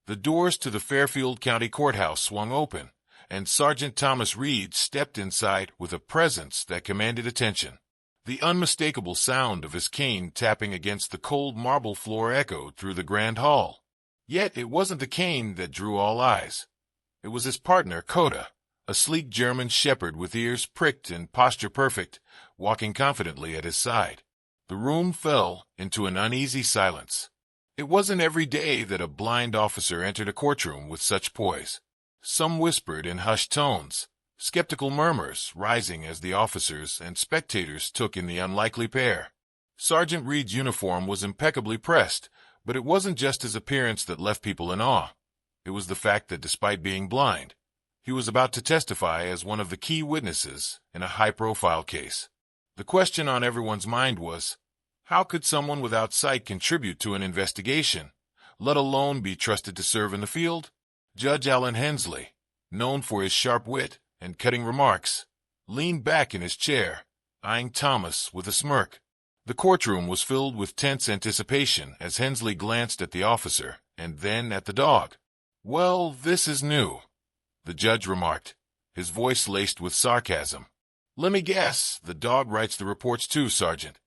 The doors to the Fairfield County Courthouse swung open, and Sergeant Thomas Reed stepped inside with a presence that commanded attention. The unmistakable sound of his cane tapping against the cold marble floor echoed through the grand hall. Yet it wasn't the cane that drew all eyes. It was his partner, Coda, a sleek German shepherd with ears pricked and posture perfect, walking confidently at his side. The room fell into an uneasy silence. It wasn't every day that a blind officer entered a courtroom with such poise. Some whispered in hushed tones, skeptical murmurs rising as the officers and spectators took in the unlikely pair. Sergeant Reed's uniform was impeccably pressed, but it wasn't just his appearance that left people in awe. It was the fact that despite being blind, he was about to testify as one of the key witnesses in a high-profile case. The question on everyone's mind was, how could someone without sight contribute to an investigation, let alone be trusted to serve in the field? Judge Allen Hensley, known for his sharp wit and cutting remarks, leaned back in his chair, eyeing Thomas with a smirk. The courtroom was filled with tense anticipation as Hensley glanced at the officer and then at the dog. "Well, this is new," the judge remarked, his voice laced with sarcasm. "Let me guess, the dog writes the reports too, Sergeant."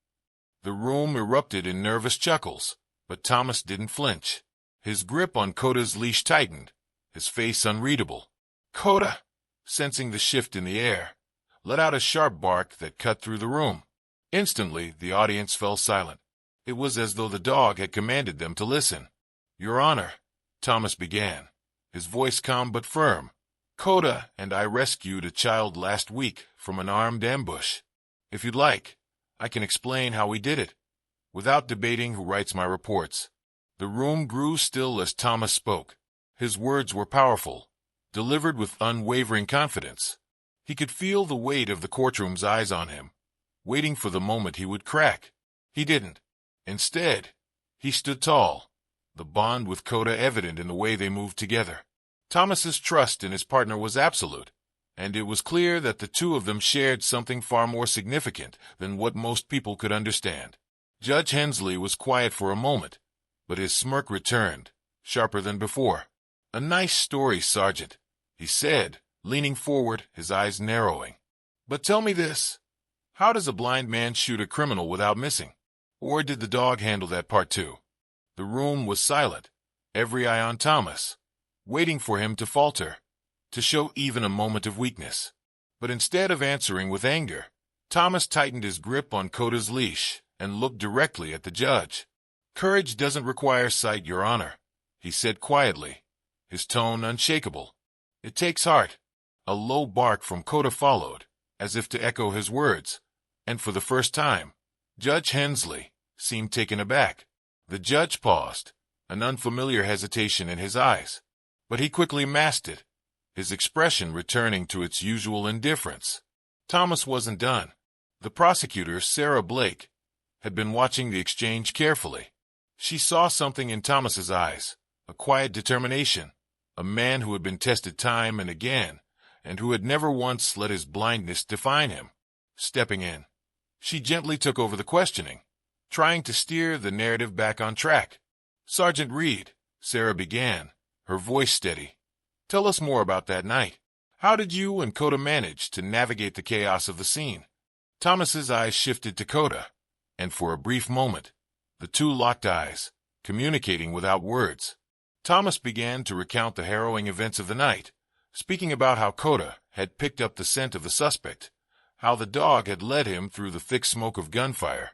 The room erupted in nervous chuckles, but Thomas didn't flinch. His grip on Coda's leash tightened, his face unreadable. Coda, sensing the shift in the air, let out a sharp bark that cut through the room. Instantly, the audience fell silent. It was as though the dog had commanded them to listen. "Your Honor," Thomas began, his voice calm but firm, "Coda and I rescued a child last week from an armed ambush. If you'd like, I can explain how we did it, without debating who writes my reports." The room grew still as Thomas spoke. His words were powerful, delivered with unwavering confidence. He could feel the weight of the courtroom's eyes on him, waiting for the moment he would crack. He didn't. Instead, he stood tall, the bond with Coda evident in the way they moved together. Thomas's trust in his partner was absolute, and it was clear that the two of them shared something far more significant than what most people could understand. Judge Hensley was quiet for a moment, but his smirk returned, sharper than before. "A nice story, Sergeant," he said, leaning forward, his eyes narrowing. "But tell me this. How does a blind man shoot a criminal without missing? Or did the dog handle that part too?" The room was silent, every eye on Thomas, waiting for him to falter, to show even a moment of weakness. But instead of answering with anger, Thomas tightened his grip on Coda's leash and looked directly at the judge. "Courage doesn't require sight, Your Honor," he said quietly, his tone unshakable. "It takes heart." A low bark from Coda followed, as if to echo his words, and for the first time, Judge Hensley seemed taken aback. The judge paused, an unfamiliar hesitation in his eyes, but he quickly masked it, his expression returning to its usual indifference. Thomas wasn't done. The prosecutor, Sarah Blake, had been watching the exchange carefully. She saw something in Thomas's eyes, a quiet determination, a man who had been tested time and again, and who had never once let his blindness define him. Stepping in, she gently took over the questioning, trying to steer the narrative back on track. "Sergeant Reed," Sarah began, her voice steady, "tell us more about that night. How did you and Coda manage to navigate the chaos of the scene?" Thomas's eyes shifted to Coda, and for a brief moment, the two locked eyes, communicating without words. Thomas began to recount the harrowing events of the night, speaking about how Coda had picked up the scent of the suspect, how the dog had led him through the thick smoke of gunfire,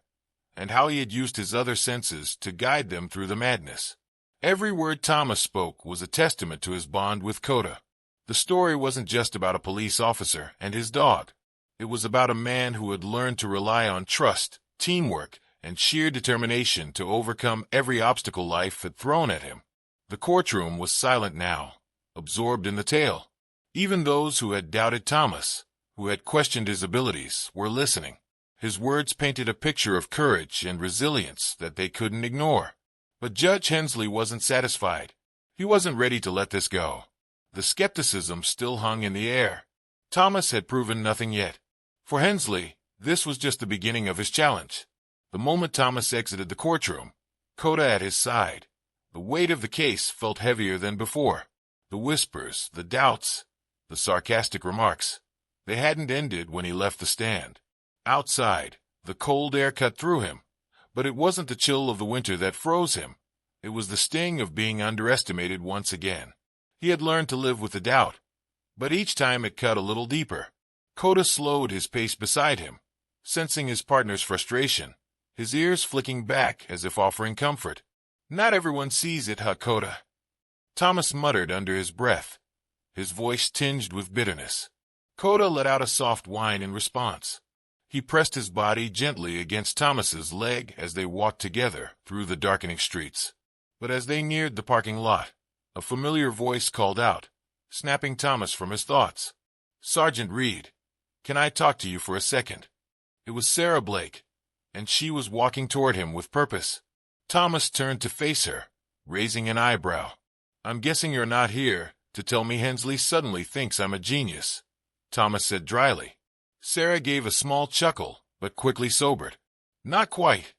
and how he had used his other senses to guide them through the madness. Every word Thomas spoke was a testament to his bond with Coda. The story wasn't just about a police officer and his dog. It was about a man who had learned to rely on trust, teamwork, and sheer determination to overcome every obstacle life had thrown at him. The courtroom was silent now, absorbed in the tale. Even those who had doubted Thomas, who had questioned his abilities, were listening. His words painted a picture of courage and resilience that they couldn't ignore. But Judge Hensley wasn't satisfied. He wasn't ready to let this go. The skepticism still hung in the air. Thomas had proven nothing yet. For Hensley, this was just the beginning of his challenge. The moment Thomas exited the courtroom, Coda at his side, The weight of the case felt heavier than before. The whispers, the doubts, the sarcastic remarks. They hadn't ended when he left the stand. Outside, the cold air cut through him, but it wasn't the chill of the winter that froze him. It was the sting of being underestimated once again. He had learned to live with the doubt, but each time it cut a little deeper. Coda slowed his pace beside him, sensing his partner's frustration, his ears flicking back as if offering comfort. "Not everyone sees it, huh, Coda?" Thomas muttered under his breath, his voice tinged with bitterness. Coda let out a soft whine in response. He pressed his body gently against Thomas's leg as they walked together through the darkening streets. But as they neared the parking lot, a familiar voice called out, snapping Thomas from his thoughts. "Sergeant Reed, can I talk to you for a second?" It was Sarah Blake, and she was walking toward him with purpose. Thomas turned to face her, raising an eyebrow. "I'm guessing you're not here to tell me Hensley suddenly thinks I'm a genius," Thomas said dryly. Sarah gave a small chuckle, but quickly sobered. "Not quite,"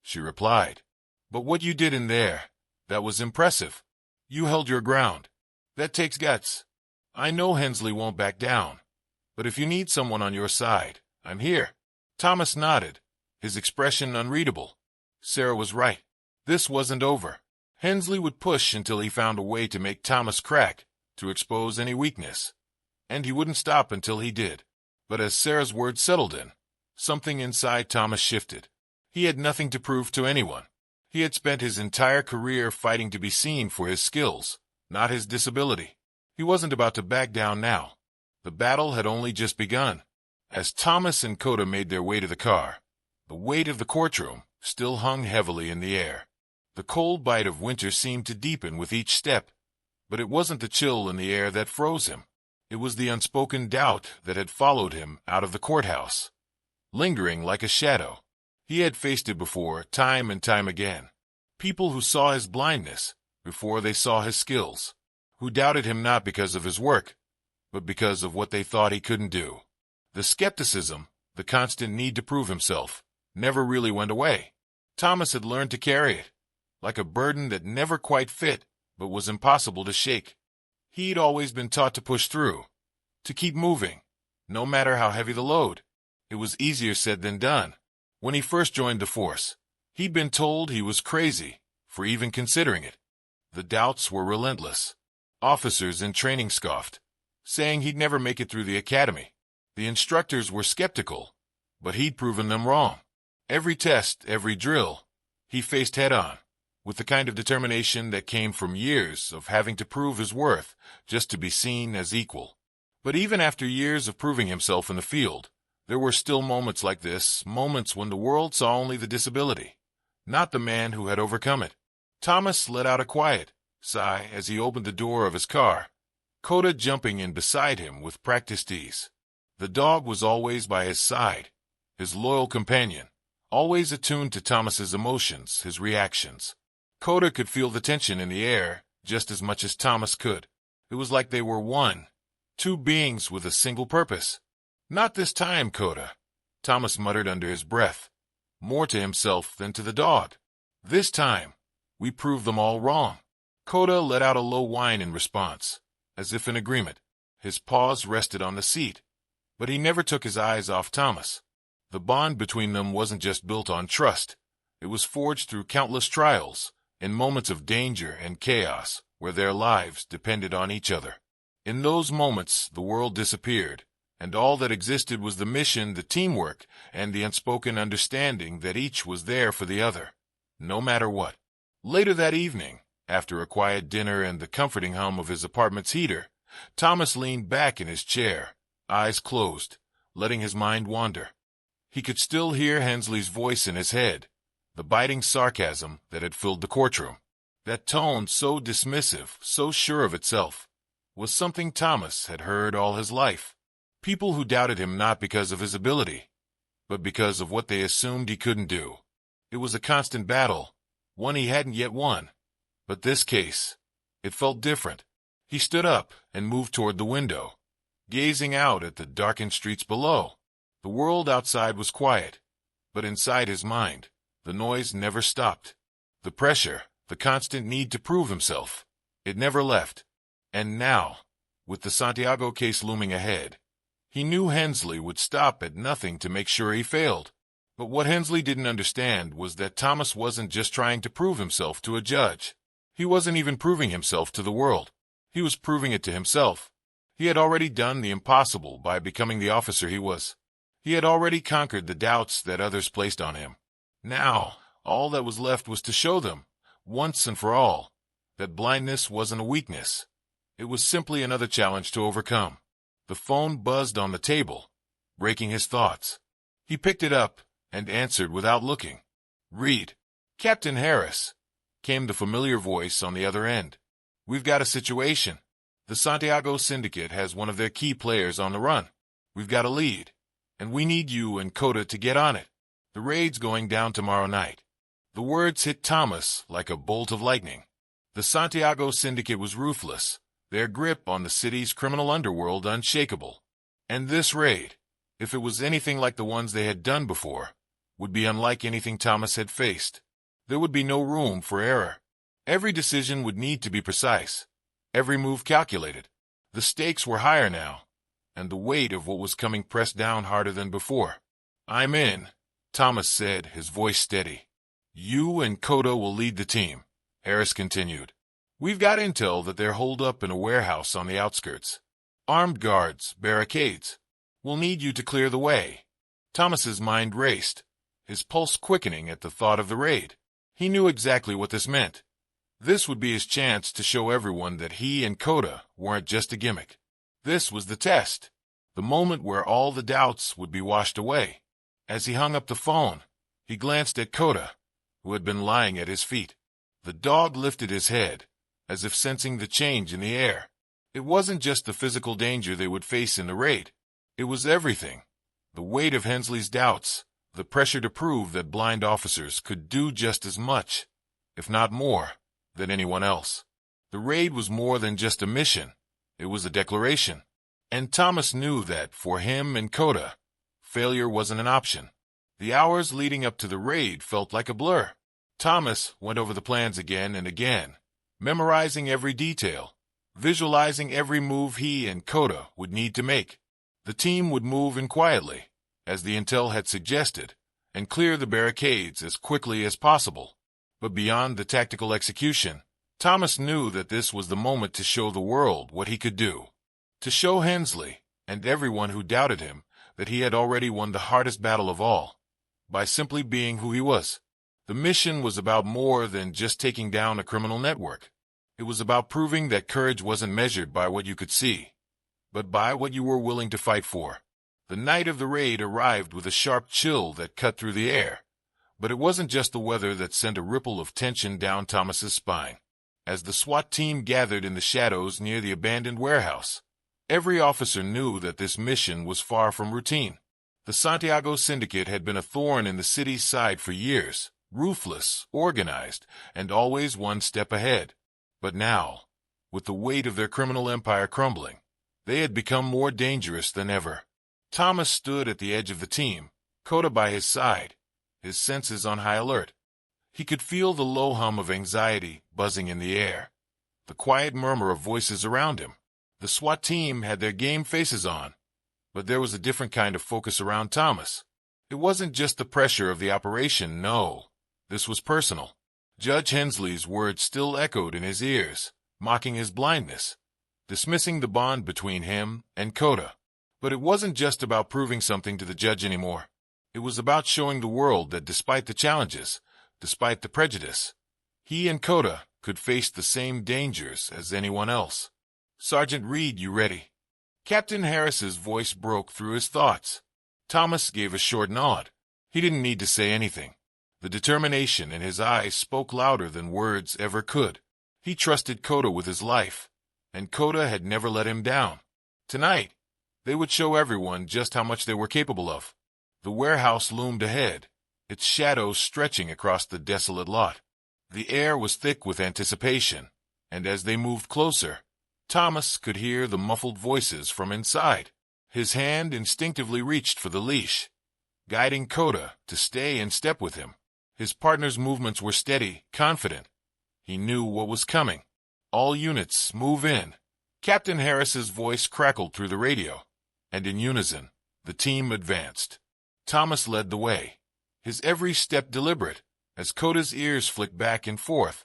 she replied. "But what you did in there, that was impressive. You held your ground. That takes guts. I know Hensley won't back down, but if you need someone on your side, I'm here." Thomas nodded, his expression unreadable. Sarah was right. This wasn't over. Hensley would push until he found a way to make Thomas crack, to expose any weakness. And he wouldn't stop until he did. But as Sarah's words settled in, something inside Thomas shifted. He had nothing to prove to anyone. He had spent his entire career fighting to be seen for his skills, not his disability. He wasn't about to back down now. The battle had only just begun. As Thomas and Coda made their way to the car, the weight of the courtroom still hung heavily in the air. The cold bite of winter seemed to deepen with each step, but it wasn't the chill in the air that froze him. It was the unspoken doubt that had followed him out of the courthouse, lingering like a shadow. He had faced it before, time and time again. People who saw his blindness before they saw his skills, who doubted him not because of his work, but because of what they thought he couldn't do. The skepticism, the constant need to prove himself, never really went away. Thomas had learned to carry it, like a burden that never quite fit, but was impossible to shake. He'd always been taught to push through, to keep moving, no matter how heavy the load. It was easier said than done. When he first joined the force, he'd been told he was crazy for even considering it. The doubts were relentless. Officers in training scoffed, saying he'd never make it through the academy. The instructors were skeptical, but he'd proven them wrong. Every test, every drill, he faced head-on, with the kind of determination that came from years of having to prove his worth just to be seen as equal. But even after years of proving himself in the field, there were still moments like this, moments when the world saw only the disability, not the man who had overcome it. Thomas let out a quiet sigh as he opened the door of his car, Coda jumping in beside him with practiced ease. The dog was always by his side, his loyal companion, always attuned to Thomas's emotions, his reactions. Coda could feel the tension in the air just as much as Thomas could. It was like they were one, two beings with a single purpose. "Not this time, Coda," Thomas muttered under his breath, more to himself than to the dog. "This time, we proved them all wrong." Coda let out a low whine in response, as if in agreement. His paws rested on the seat, but he never took his eyes off Thomas. The bond between them wasn't just built on trust. It was forged through countless trials, in moments of danger and chaos, where their lives depended on each other. In those moments, the world disappeared, and all that existed was the mission, the teamwork, and the unspoken understanding that each was there for the other, no matter what. Later that evening, after a quiet dinner and the comforting hum of his apartment's heater, Thomas leaned back in his chair, eyes closed, letting his mind wander. He could still hear Hensley's voice in his head, the biting sarcasm that had filled the courtroom. That tone, so dismissive, so sure of itself, was something Thomas had heard all his life. People who doubted him not because of his ability, but because of what they assumed he couldn't do. It was a constant battle, one he hadn't yet won. But this case, it felt different. He stood up and moved toward the window, gazing out at the darkened streets below. The world outside was quiet, but inside his mind, the noise never stopped. The pressure, the constant need to prove himself. It never left. And now, with the Santiago case looming ahead, he knew Hensley would stop at nothing to make sure he failed. But what Hensley didn't understand was that Thomas wasn't just trying to prove himself to a judge. He wasn't even proving himself to the world. He was proving it to himself. He had already done the impossible by becoming the officer he was. He had already conquered the doubts that others placed on him. Now, all that was left was to show them, once and for all, that blindness wasn't a weakness. It was simply another challenge to overcome. The phone buzzed on the table, breaking his thoughts. He picked it up and answered without looking. "Reed." "Captain Harris," came the familiar voice on the other end. "We've got a situation. The Santiago Syndicate has one of their key players on the run. We've got a lead, and we need you and Coda to get on it. The raid's going down tomorrow night." The words hit Thomas like a bolt of lightning. The Santiago Syndicate was ruthless, their grip on the city's criminal underworld unshakable. And this raid, if it was anything like the ones they had done before, would be unlike anything Thomas had faced. There would be no room for error. Every decision would need to be precise, every move calculated. The stakes were higher now, and the weight of what was coming pressed down harder than before. "I'm in," Thomas said, his voice steady. "You and Coda will lead the team," Harris continued. "We've got intel that they're holed up in a warehouse on the outskirts. Armed guards, barricades. We'll need you to clear the way." Thomas's mind raced, his pulse quickening at the thought of the raid. He knew exactly what this meant. This would be his chance to show everyone that he and Coda weren't just a gimmick. This was the test, the moment where all the doubts would be washed away. As he hung up the phone, he glanced at Coda, who had been lying at his feet. The dog lifted his head, as if sensing the change in the air. It wasn't just the physical danger they would face in the raid. It was everything. The weight of Hensley's doubts, the pressure to prove that blind officers could do just as much, if not more, than anyone else. The raid was more than just a mission. It was a declaration. And Thomas knew that, for him and Coda, failure wasn't an option. The hours leading up to the raid felt like a blur. Thomas went over the plans again and again, memorizing every detail, visualizing every move he and Coda would need to make. The team would move in quietly, as the intel had suggested, and clear the barricades as quickly as possible. But beyond the tactical execution, Thomas knew that this was the moment to show the world what he could do. To show Hensley, and everyone who doubted him, that he had already won the hardest battle of all, by simply being who he was. The mission was about more than just taking down a criminal network. It was about proving that courage wasn't measured by what you could see, but by what you were willing to fight for. The night of the raid arrived with a sharp chill that cut through the air, but it wasn't just the weather that sent a ripple of tension down Thomas's spine. As the SWAT team gathered in the shadows near the abandoned warehouse, every officer knew that this mission was far from routine. The Santiago Syndicate had been a thorn in the city's side for years, ruthless, organized, and always one step ahead. But now, with the weight of their criminal empire crumbling, they had become more dangerous than ever. Thomas stood at the edge of the team, Coda by his side, his senses on high alert. He could feel the low hum of anxiety buzzing in the air, the quiet murmur of voices around him. The SWAT team had their game faces on, but there was a different kind of focus around Thomas. It wasn't just the pressure of the operation, no. This was personal. Judge Hensley's words still echoed in his ears, mocking his blindness, dismissing the bond between him and Coda. But it wasn't just about proving something to the judge anymore. It was about showing the world that despite the challenges, despite the prejudice, he and Coda could face the same dangers as anyone else. "Sergeant Reed, you ready?" Captain Harris's voice broke through his thoughts. Thomas gave a short nod. He didn't need to say anything. The determination in his eyes spoke louder than words ever could. He trusted Coda with his life, and Coda had never let him down. Tonight, they would show everyone just how much they were capable of. The warehouse loomed ahead, its shadows stretching across the desolate lot. The air was thick with anticipation, and as they moved closer, Thomas could hear the muffled voices from inside. His hand instinctively reached for the leash, guiding Coda to stay in step with him. His partner's movements were steady, confident, He knew what was coming. All units, move in. Captain Harris's voice crackled through the radio, and in unison, the team advanced. Thomas led the way, his every step deliberate, as Coda's ears flicked back and forth,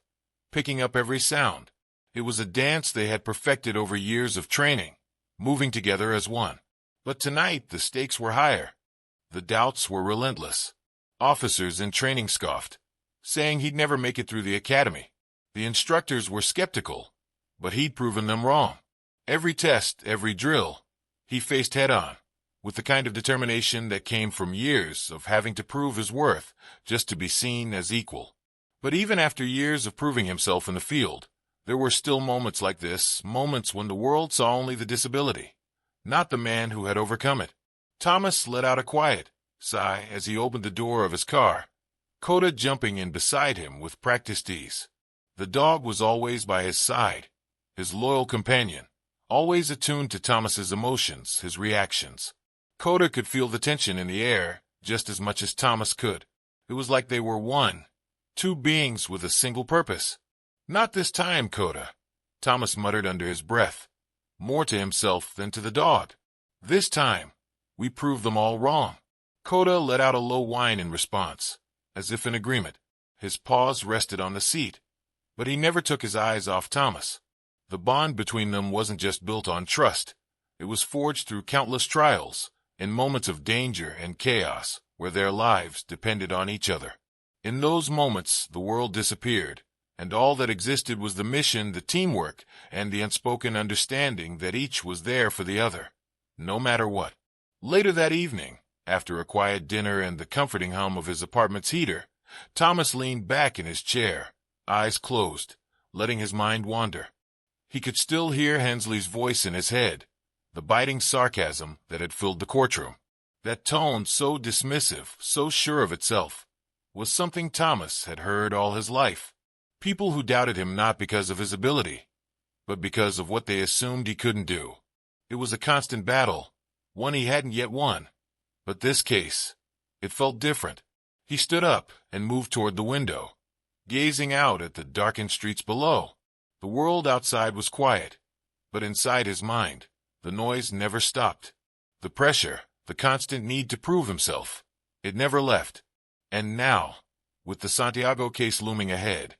picking up every sound. It was a dance they had perfected over years of training, moving together as one. But tonight the stakes were higher. The doubts were relentless. Officers in training scoffed, saying he'd never make it through the academy. The instructors were skeptical, but he'd proven them wrong. Every test, every drill, he faced head-on, with the kind of determination that came from years of having to prove his worth just to be seen as equal. But even after years of proving himself in the field, there were still moments like this, moments when the world saw only the disability, not the man who had overcome it. Thomas let out a quiet sigh as he opened the door of his car, Coda jumping in beside him with practiced ease. The dog was always by his side, his loyal companion, always attuned to Thomas's emotions, his reactions. Coda could feel the tension in the air just as much as Thomas could. It was like they were one, two beings with a single purpose. "Not this time, Coda," Thomas muttered under his breath, more to himself than to the dog. "This time, we proved them all wrong." Coda let out a low whine in response, as if in agreement. His paws rested on the seat, but he never took his eyes off Thomas. The bond between them wasn't just built on trust. It was forged through countless trials, in moments of danger and chaos, where their lives depended on each other. In those moments, the world disappeared, and all that existed was the mission, the teamwork, and the unspoken understanding that each was there for the other, no matter what. Later that evening, after a quiet dinner and the comforting hum of his apartment's heater, Thomas leaned back in his chair, eyes closed, letting his mind wander. He could still hear Hensley's voice in his head, the biting sarcasm that had filled the courtroom. That tone, so dismissive, so sure of itself, was something Thomas had heard all his life. People who doubted him not because of his ability, but because of what they assumed he couldn't do. It was a constant battle, one he hadn't yet won. But this case, it felt different. He stood up and moved toward the window, gazing out at the darkened streets below. The world outside was quiet, but inside his mind, the noise never stopped. The pressure, the constant need to prove himself, it never left. And now, with the Santiago case looming ahead,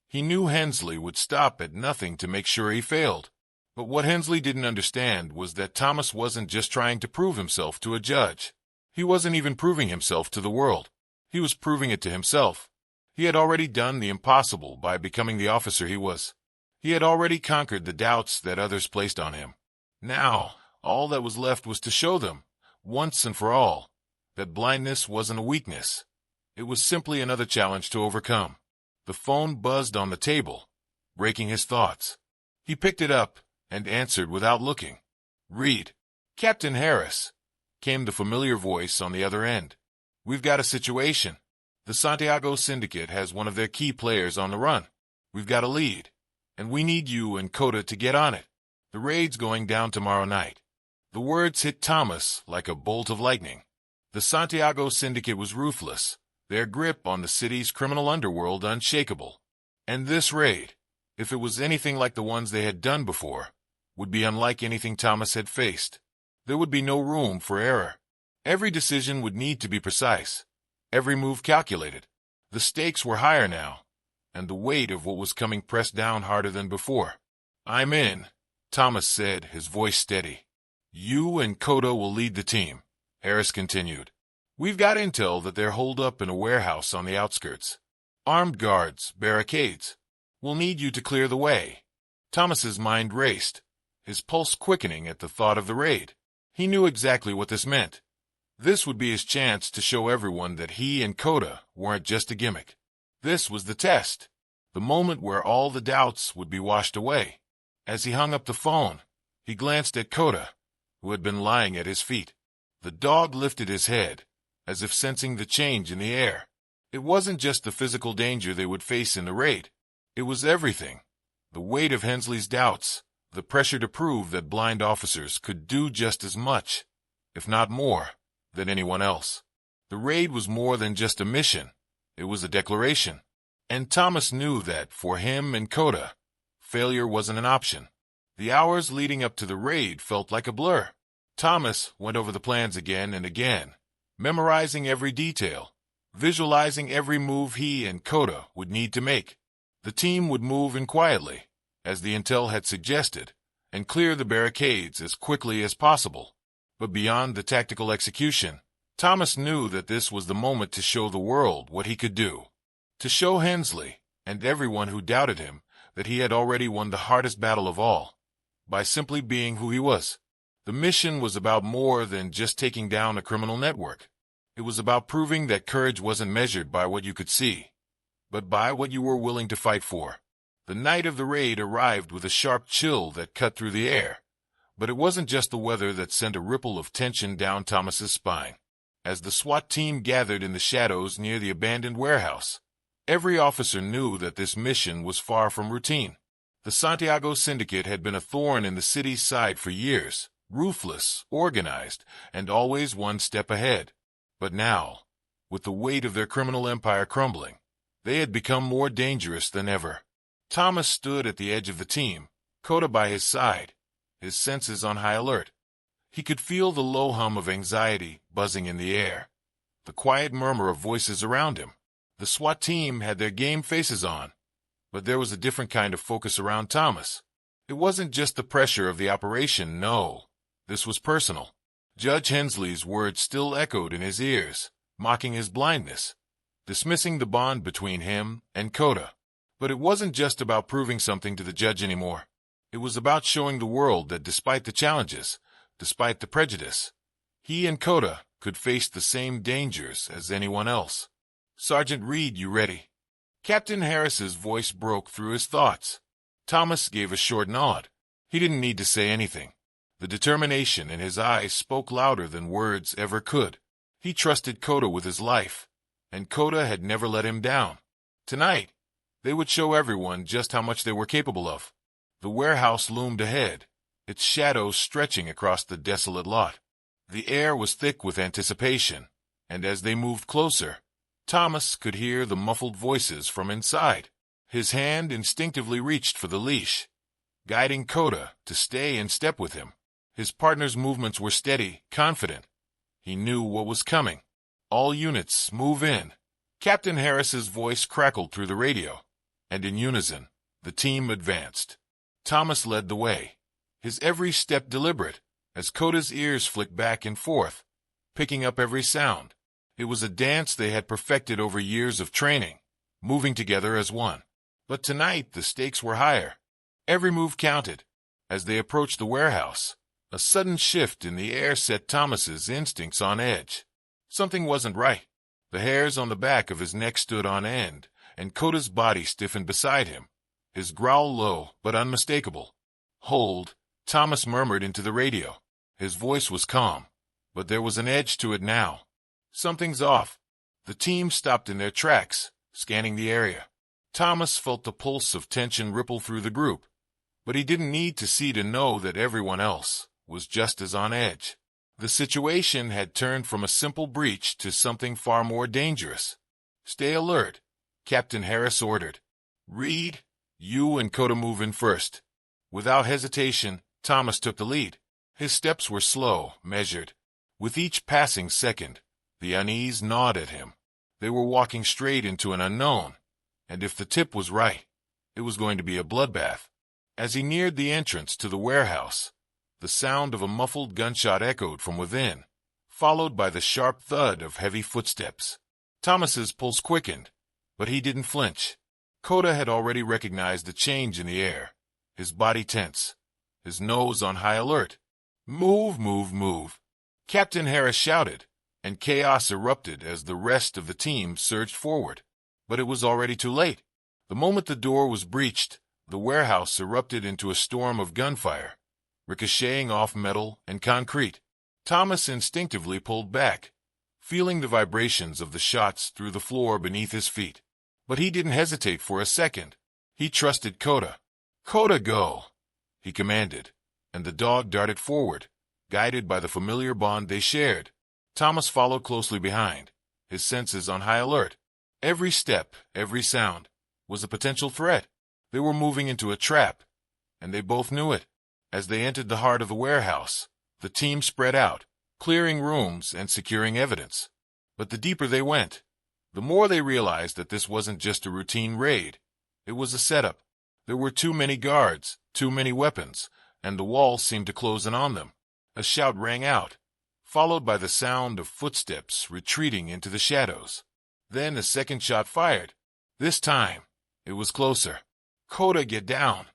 he knew Hensley would stop at nothing to make sure he failed. But what Hensley didn't understand was that Thomas wasn't just trying to prove himself to a judge. He wasn't even proving himself to the world. He was proving it to himself. He had already done the impossible by becoming the officer he was. He had already conquered the doubts that others placed on him. Now, all that was left was to show them, once and for all, that blindness wasn't a weakness. It was simply another challenge to overcome. The phone buzzed on the table, breaking his thoughts. He picked it up and answered without looking. "Reed." "Captain Harris," came the familiar voice on the other end. "We've got a situation. The Santiago Syndicate has one of their key players on the run. We've got a lead, and we need you and Coda to get on it. The raid's going down tomorrow night." The words hit Thomas like a bolt of lightning. The Santiago Syndicate was ruthless, their grip on the city's criminal underworld unshakable. And this raid, if it was anything like the ones they had done before, would be unlike anything Thomas had faced. There would be no room for error. Every decision would need to be precise, every move calculated. The stakes were higher now, and the weight of what was coming pressed down harder than before. "I'm in," Thomas said, his voice steady. "You and Coda will lead the team," Harris continued. "We've got intel that they're holed up in a warehouse on the outskirts. Armed guards, barricades. We'll need you to clear the way." Thomas's mind raced, his pulse quickening at the thought of the raid. He knew exactly what this meant. This would be his chance to show everyone that he and Coda weren't just a gimmick. This was the test, the moment where all the doubts would be washed away. As he hung up the phone, he glanced at Coda, who had been lying at his feet. The dog lifted his head, as if sensing the change in the air. It wasn't just the physical danger they would face in the raid. It was everything. The weight of Hensley's doubts, the pressure to prove that blind officers could do just as much, if not more, than anyone else. The raid was more than just a mission. It was a declaration. And Thomas knew that, for him and Coda, failure wasn't an option. The hours leading up to the raid felt like a blur. Thomas went over the plans again and again, memorizing every detail, visualizing every move he and Coda would need to make. The team would move in quietly, as the intel had suggested, and clear the barricades as quickly as possible. But beyond the tactical execution, Thomas knew that this was the moment to show the world what he could do. To show Hensley, and everyone who doubted him, that he had already won the hardest battle of all, by simply being who he was. The mission was about more than just taking down a criminal network. It was about proving that courage wasn't measured by what you could see, but by what you were willing to fight for. The night of the raid arrived with a sharp chill that cut through the air, but it wasn't just the weather that sent a ripple of tension down Thomas's spine. As the SWAT team gathered in the shadows near the abandoned warehouse, every officer knew that this mission was far from routine. The Santiago Syndicate had been a thorn in the city's side for years, ruthless, organized, and always one step ahead. But now, with the weight of their criminal empire crumbling, they had become more dangerous than ever. Thomas stood at the edge of the team, Coda by his side, his senses on high alert. He could feel the low hum of anxiety buzzing in the air, the quiet murmur of voices around him. The SWAT team had their game faces on, but there was a different kind of focus around Thomas. It wasn't just the pressure of the operation, no. This was personal. Judge Hensley's words still echoed in his ears, mocking his blindness, dismissing the bond between him and Coda. But it wasn't just about proving something to the judge anymore. It was about showing the world that despite the challenges, despite the prejudice, he and Coda could face the same dangers as anyone else. "Sergeant Reed, you ready?" Captain Harris's voice broke through his thoughts. Thomas gave a short nod. He didn't need to say anything. The determination in his eyes spoke louder than words ever could. He trusted Coda with his life, and Coda had never let him down. Tonight, they would show everyone just how much they were capable of. The warehouse loomed ahead, its shadows stretching across the desolate lot. The air was thick with anticipation, and as they moved closer, Thomas could hear the muffled voices from inside. His hand instinctively reached for the leash, guiding Coda to stay in step with him. His partner's movements were steady, confident. He knew what was coming. "All units, move in." Captain Harris's voice crackled through the radio, and in unison, the team advanced. Thomas led the way, his every step deliberate, as Coda's ears flicked back and forth, picking up every sound. It was a dance they had perfected over years of training, moving together as one. But tonight the stakes were higher. Every move counted. As they approached the warehouse, a sudden shift in the air set Thomas's instincts on edge. Something wasn't right. The hairs on the back of his neck stood on end, and Coda's body stiffened beside him, his growl low but unmistakable. "Hold," Thomas murmured into the radio. His voice was calm, but there was an edge to it now. "Something's off." The team stopped in their tracks, scanning the area. Thomas felt the pulse of tension ripple through the group, but he didn't need to see to know that everyone else was just as on edge. The situation had turned from a simple breach to something far more dangerous. "Stay alert," Captain Harris ordered. "Reed, you and Coda move in first." Without hesitation, Thomas took the lead. His steps were slow, measured. With each passing second, the unease gnawed at him. They were walking straight into an unknown, and if the tip was right, it was going to be a bloodbath. As he neared the entrance to the warehouse, the sound of a muffled gunshot echoed from within, followed by the sharp thud of heavy footsteps. Thomas's pulse quickened, but he didn't flinch. Coda had already recognized the change in the air, his body tense, his nose on high alert. "Move, move, move," Captain Harris shouted, and chaos erupted as the rest of the team surged forward. But it was already too late. The moment the door was breached, the warehouse erupted into a storm of gunfire, ricocheting off metal and concrete. Thomas instinctively pulled back, feeling the vibrations of the shots through the floor beneath his feet. But he didn't hesitate for a second. He trusted Coda. "Coda, go," he commanded, and the dog darted forward, guided by the familiar bond they shared. Thomas followed closely behind, his senses on high alert. Every step, every sound, was a potential threat. They were moving into a trap, and they both knew it. As they entered the heart of the warehouse, the team spread out, clearing rooms and securing evidence. But the deeper they went, the more they realized that this wasn't just a routine raid. It was a setup. There were too many guards, too many weapons, and the walls seemed to close in on them. A shout rang out, followed by the sound of footsteps retreating into the shadows. Then a second shot fired. This time, it was closer. "Coda, get down!"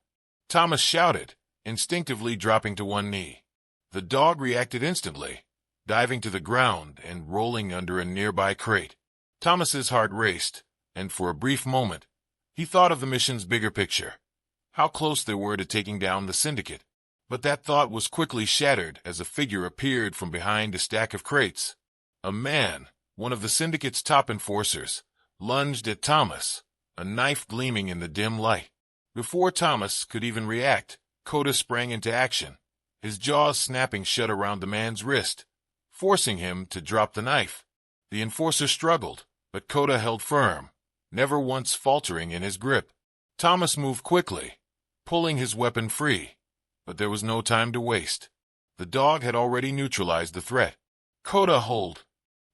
Thomas shouted, instinctively dropping to one knee. The dog reacted instantly, diving to the ground and rolling under a nearby crate. Thomas's heart raced, and for a brief moment, he thought of the mission's bigger picture, how close they were to taking down the syndicate. But that thought was quickly shattered as a figure appeared from behind a stack of crates. A man, one of the syndicate's top enforcers, lunged at Thomas, a knife gleaming in the dim light. Before Thomas could even react, Coda sprang into action, his jaws snapping shut around the man's wrist, forcing him to drop the knife. The enforcer struggled, but Coda held firm, never once faltering in his grip. Thomas moved quickly, pulling his weapon free, but there was no time to waste. The dog had already neutralized the threat. "Coda, hold!"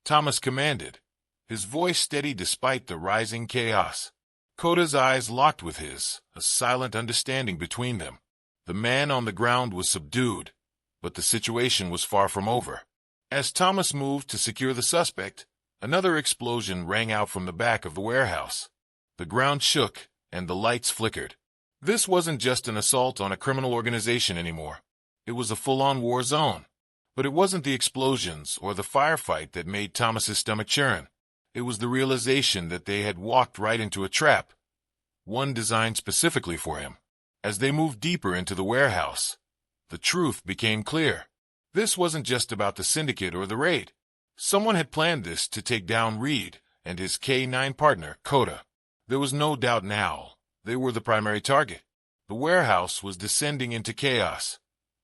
Thomas commanded, his voice steady despite the rising chaos. Coda's eyes locked with his, a silent understanding between them. The man on the ground was subdued, but the situation was far from over. As Thomas moved to secure the suspect, another explosion rang out from the back of the warehouse. The ground shook, and the lights flickered. This wasn't just an assault on a criminal organization anymore. It was a full-on war zone. But it wasn't the explosions or the firefight that made Thomas's stomach churn. It was the realization that they had walked right into a trap, one designed specifically for him. As they moved deeper into the warehouse, the truth became clear. This wasn't just about the syndicate or the raid. Someone had planned this to take down Reed and his K-9 partner, Coda. There was no doubt now. They were the primary target. The warehouse was descending into chaos.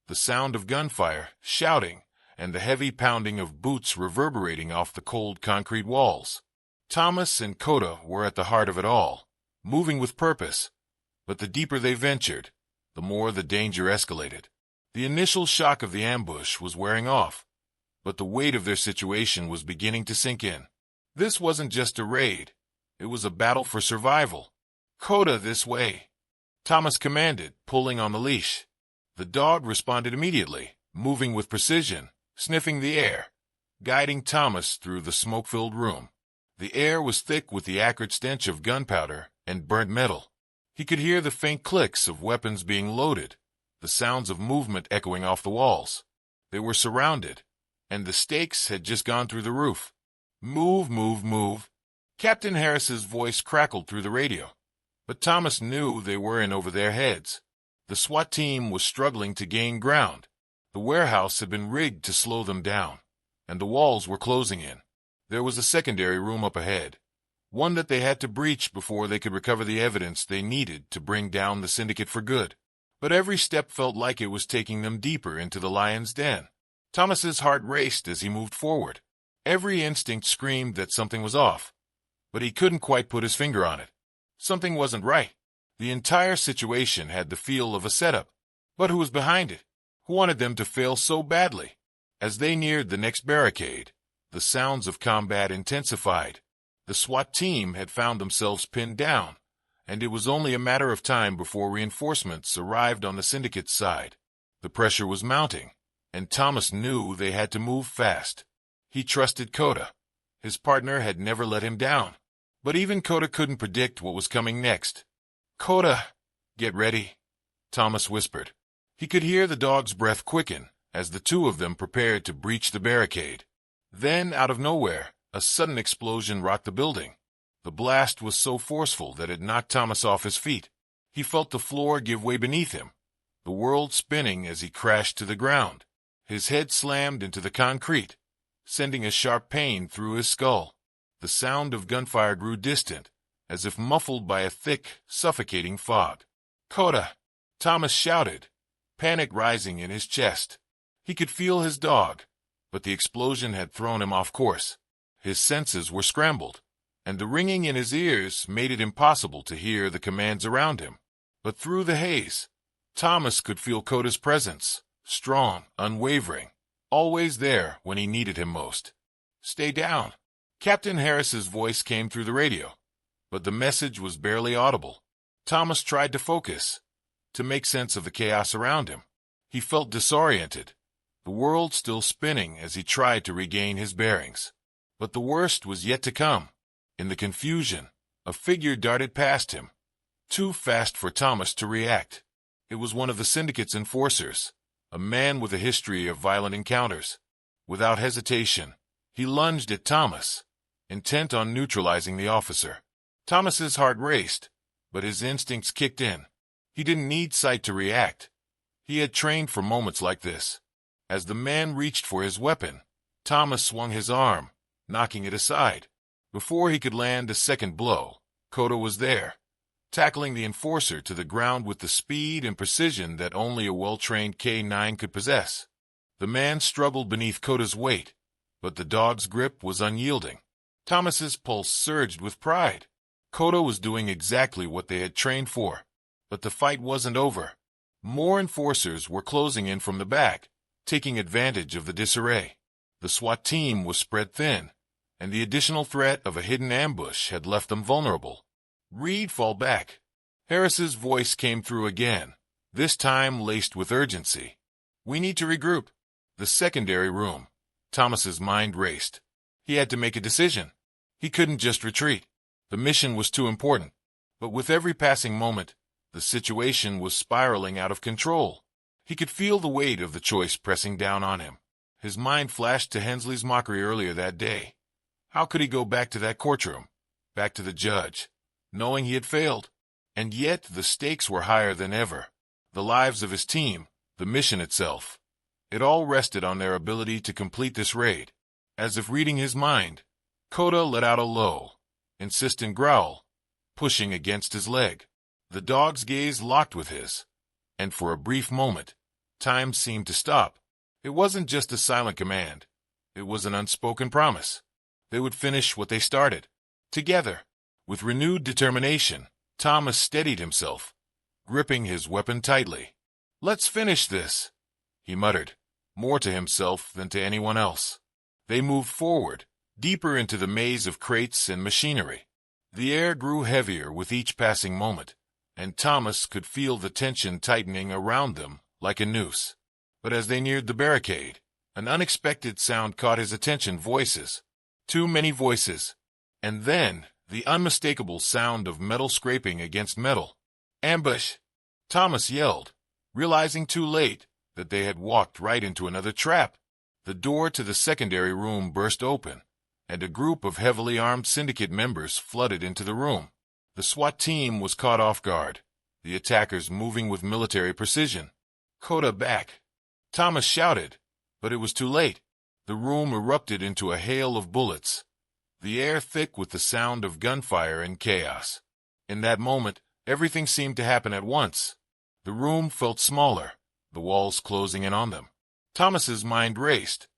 The sound of gunfire, shouting, and the heavy pounding of boots reverberating off the cold concrete walls. Thomas and Coda were at the heart of it all, moving with purpose. But the deeper they ventured, the more the danger escalated. The initial shock of the ambush was wearing off, but the weight of their situation was beginning to sink in. This wasn't just a raid. It was a battle for survival. "Coda, this way," Thomas commanded, pulling on the leash. The dog responded immediately, moving with precision, sniffing the air, guiding Thomas through the smoke-filled room. The air was thick with the acrid stench of gunpowder and burnt metal. He could hear the faint clicks of weapons being loaded, the sounds of movement echoing off the walls. They were surrounded, and the stakes had just gone through the roof. "Move, move, move." Captain Harris's voice crackled through the radio, but Thomas knew they were in over their heads. The SWAT team was struggling to gain ground. The warehouse had been rigged to slow them down, and the walls were closing in. There was a secondary room up ahead, one that they had to breach before they could recover the evidence they needed to bring down the syndicate for good. But every step felt like it was taking them deeper into the lion's den. Thomas's heart raced as he moved forward. Every instinct screamed that something was off, but he couldn't quite put his finger on it. Something wasn't right. The entire situation had the feel of a setup. But who was behind it? Who wanted them to fail so badly? As they neared the next barricade, the sounds of combat intensified. The SWAT team had found themselves pinned down, and it was only a matter of time before reinforcements arrived on the syndicate's side. The pressure was mounting, and Thomas knew they had to move fast. He trusted Coda. His partner had never let him down. But even Coda couldn't predict what was coming next. "Coda, get ready," Thomas whispered. He could hear the dog's breath quicken as the two of them prepared to breach the barricade. Then, out of nowhere, a sudden explosion rocked the building. The blast was so forceful that it knocked Thomas off his feet. He felt the floor give way beneath him, the world spinning as he crashed to the ground. His head slammed into the concrete, sending a sharp pain through his skull. The sound of gunfire grew distant, as if muffled by a thick, suffocating fog. "Coda!" Thomas shouted, panic rising in his chest. He could feel his dog, but the explosion had thrown him off course. His senses were scrambled. and the ringing in his ears made it impossible to hear the commands around him. But through the haze, Thomas could feel Coda's presence, strong, unwavering, always there when he needed him most. "Stay down." Captain Harris's voice came through the radio, but the message was barely audible. Thomas tried to focus, to make sense of the chaos around him. He felt disoriented, the world still spinning as he tried to regain his bearings. But the worst was yet to come. In the confusion, a figure darted past him, too fast for Thomas to react. It was one of the syndicate's enforcers, a man with a history of violent encounters. Without hesitation, he lunged at Thomas, intent on neutralizing the officer. Thomas's heart raced, but his instincts kicked in. He didn't need sight to react. He had trained for moments like this. As the man reached for his weapon, Thomas swung his arm, knocking it aside. Before he could land a second blow, Coda was there, tackling the enforcer to the ground with the speed and precision that only a well-trained K9 could possess. The man struggled beneath Coda's weight, but the dog's grip was unyielding. Thomas's pulse surged with pride. Coda was doing exactly what they had trained for. But the fight wasn't over. More enforcers were closing in from the back, taking advantage of the disarray. The SWAT team was spread thin, and the additional threat of a hidden ambush had left them vulnerable. "Reed, fall back." Harris's voice came through again, this time laced with urgency. "We need to regroup." The secondary room. Thomas's mind raced. He had to make a decision. He couldn't just retreat. The mission was too important. But with every passing moment, the situation was spiraling out of control. He could feel the weight of the choice pressing down on him. His mind flashed to Hensley's mockery earlier that day. How could he go back to that courtroom, back to the judge, knowing he had failed? And yet the stakes were higher than ever. The lives of his team, the mission itself. It all rested on their ability to complete this raid. As if reading his mind, Coda let out a low, insistent growl, pushing against his leg. The dog's gaze locked with his, and for a brief moment, time seemed to stop. It wasn't just a silent command. It was an unspoken promise. They would finish what they started. Together, with renewed determination, Thomas steadied himself, gripping his weapon tightly. "Let's finish this," he muttered, more to himself than to anyone else. They moved forward, deeper into the maze of crates and machinery. The air grew heavier with each passing moment, and Thomas could feel the tension tightening around them like a noose. But as they neared the barricade, an unexpected sound caught his attention. Voices. Too many voices. And then, the unmistakable sound of metal scraping against metal. "Ambush!" Thomas yelled, realizing too late that they had walked right into another trap. The door to the secondary room burst open, and a group of heavily armed syndicate members flooded into the room. The SWAT team was caught off guard, the attackers moving with military precision. "Coda, back!" Thomas shouted, but it was too late. The room erupted into a hail of bullets, the air thick with the sound of gunfire and chaos. In that moment, everything seemed to happen at once. The room felt smaller, the walls closing in on them. Thomas's mind raced,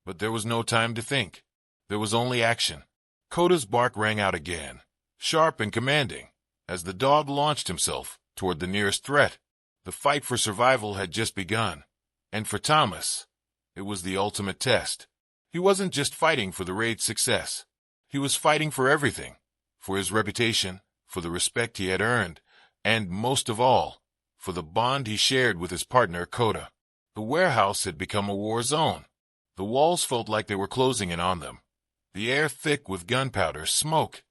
but there was no time to think. There was only action. Coda's bark rang out again, sharp and commanding, as the dog launched himself toward the nearest threat. The fight for survival had just begun, and for Thomas, it was the ultimate test. He wasn't just fighting for the raid's success. He was fighting for everything, for his reputation, for the respect he had earned, and, most of all, for the bond he shared with his partner, Coda. The warehouse had become a war zone. The walls felt like they were closing in on them, the air thick with gunpowder, smoke,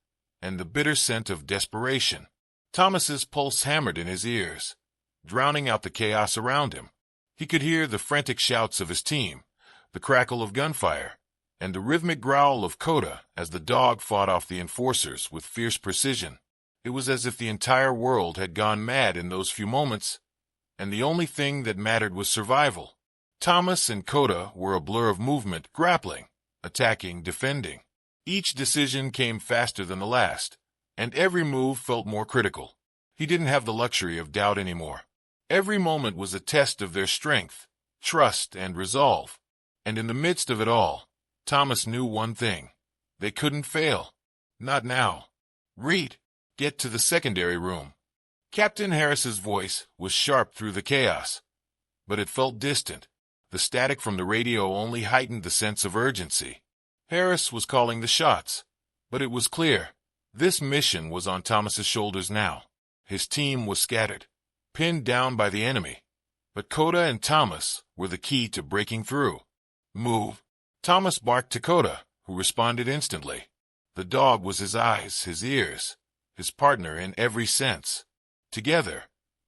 and the bitter scent of desperation. Thomas's pulse hammered in his ears, drowning out the chaos around him. He could hear the frantic shouts of his team, the crackle of gunfire, and the rhythmic growl of Coda as the dog fought off the enforcers with fierce precision. It was as if the entire world had gone mad in those few moments, and the only thing that mattered was survival. Thomas and Coda were a blur of movement, grappling, attacking, defending. Each decision came faster than the last, and every move felt more critical. He didn't have the luxury of doubt anymore. Every moment was a test of their strength, trust, and resolve. And in the midst of it all, Thomas knew one thing. They couldn't fail. Not now. Reed, get to the secondary room. Captain Harris's voice was sharp through the chaos, but it felt distant. The static from the radio only heightened the sense of urgency. Harris was calling the shots, but it was clear. This mission was on Thomas's shoulders now. His team was scattered, pinned down by the enemy, but Coda and Thomas were the key to breaking through. Move. Thomas barked to Coda, who responded instantly. The dog was his eyes, his ears, his partner in every sense. Together,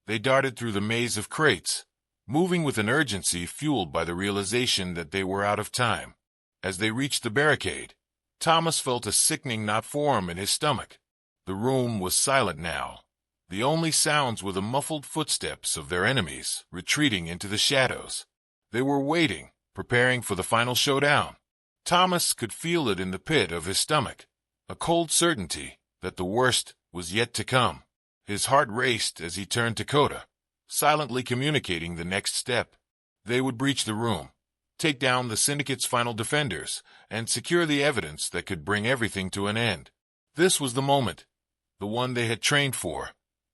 they darted through the maze of crates, moving with an urgency fueled by the realization that they were out of time. As they reached the barricade, Thomas felt a sickening knot form in his stomach. The room was silent now. The only sounds were the muffled footsteps of their enemies retreating into the shadows. They were waiting, preparing for the final showdown. Thomas could feel it in the pit of his stomach, a cold certainty that the worst was yet to come. His heart raced as he turned to Coda, silently communicating the next step. They would breach the room, take down the Syndicate's final defenders, and secure the evidence that could bring everything to an end. This was the moment, the one they had trained for,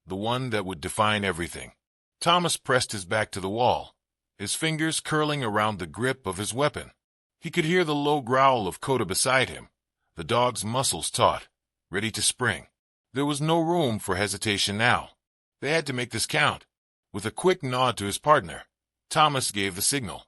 the one that would define everything. Thomas pressed his back to the wall, his fingers curling around the grip of his weapon. He could hear the low growl of Coda beside him, the dog's muscles taut, ready to spring. There was no room for hesitation now. They had to make this count. With a quick nod to his partner, Thomas gave the signal.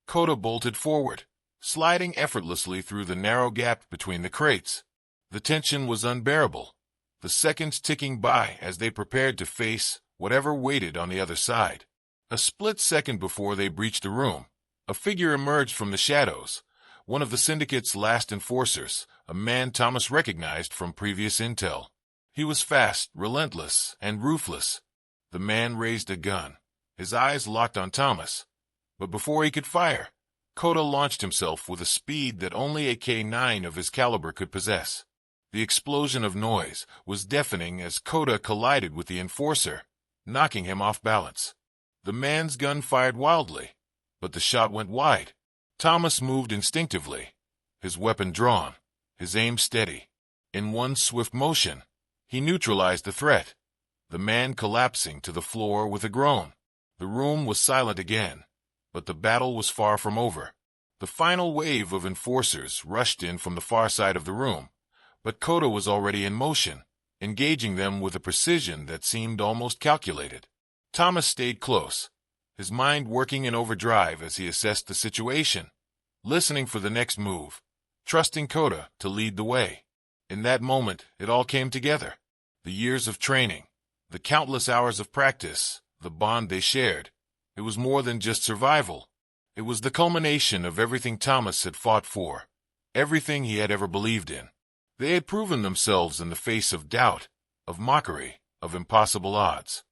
Coda bolted forward, sliding effortlessly through the narrow gap between the crates. The tension was unbearable, the seconds ticking by as they prepared to face whatever waited on the other side. A split second before they breached the room, a figure emerged from the shadows, one of the Syndicate's last enforcers, a man Thomas recognized from previous intel. He was fast, relentless, and ruthless. The man raised a gun, his eyes locked on Thomas. But before he could fire, Coda launched himself with a speed that only a K9 of his caliber could possess. The explosion of noise was deafening as Coda collided with the enforcer, knocking him off balance. The man's gun fired wildly, but the shot went wide. Thomas moved instinctively, his weapon drawn, his aim steady. In one swift motion, he neutralized the threat, the man collapsing to the floor with a groan. The room was silent again, but the battle was far from over. The final wave of enforcers rushed in from the far side of the room, but Coda was already in motion, engaging them with a precision that seemed almost calculated. Thomas stayed close, his mind working in overdrive as he assessed the situation, listening for the next move, trusting Coda to lead the way. In that moment, it all came together. The years of training, the countless hours of practice, the bond they shared. It was more than just survival. It was the culmination of everything Thomas had fought for, everything he had ever believed in. They had proven themselves in the face of doubt, of mockery, of impossible odds.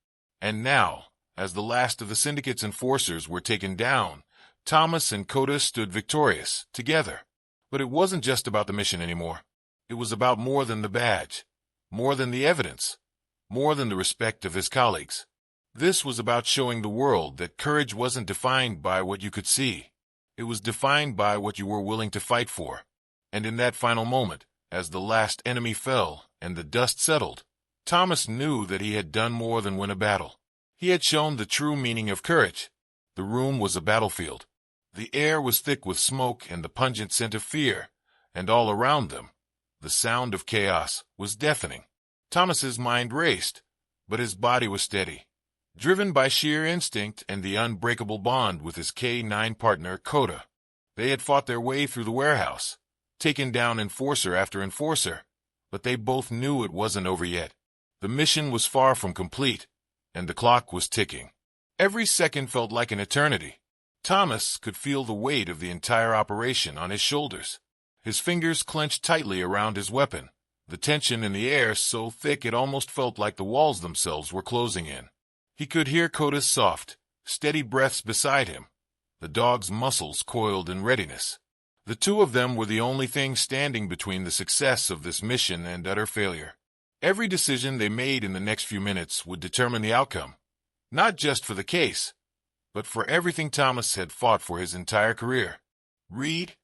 And now, as the last of the Syndicate's enforcers were taken down, Thomas and Coda stood victorious, together. But it wasn't just about the mission anymore. It was about more than the badge, more than the evidence, more than the respect of his colleagues. This was about showing the world that courage wasn't defined by what you could see. It was defined by what you were willing to fight for. And in that final moment, as the last enemy fell and the dust settled, Thomas knew that he had done more than win a battle. He had shown the true meaning of courage. The room was a battlefield. The air was thick with smoke and the pungent scent of fear, and all around them, the sound of chaos was deafening. Thomas's mind raced, but his body was steady, driven by sheer instinct and the unbreakable bond with his K9 partner, Coda. They had fought their way through the warehouse, taken down enforcer after enforcer, but they both knew it wasn't over yet. The mission was far from complete, and the clock was ticking. Every second felt like an eternity. Thomas could feel the weight of the entire operation on his shoulders. His fingers clenched tightly around his weapon, the tension in the air so thick it almost felt like the walls themselves were closing in. He could hear Coda's soft, steady breaths beside him, the dog's muscles coiled in readiness. The two of them were the only thing standing between the success of this mission and utter failure. Every decision they made in the next few minutes would determine the outcome, not just for the case, but for everything Thomas had fought for his entire career. "Reed?"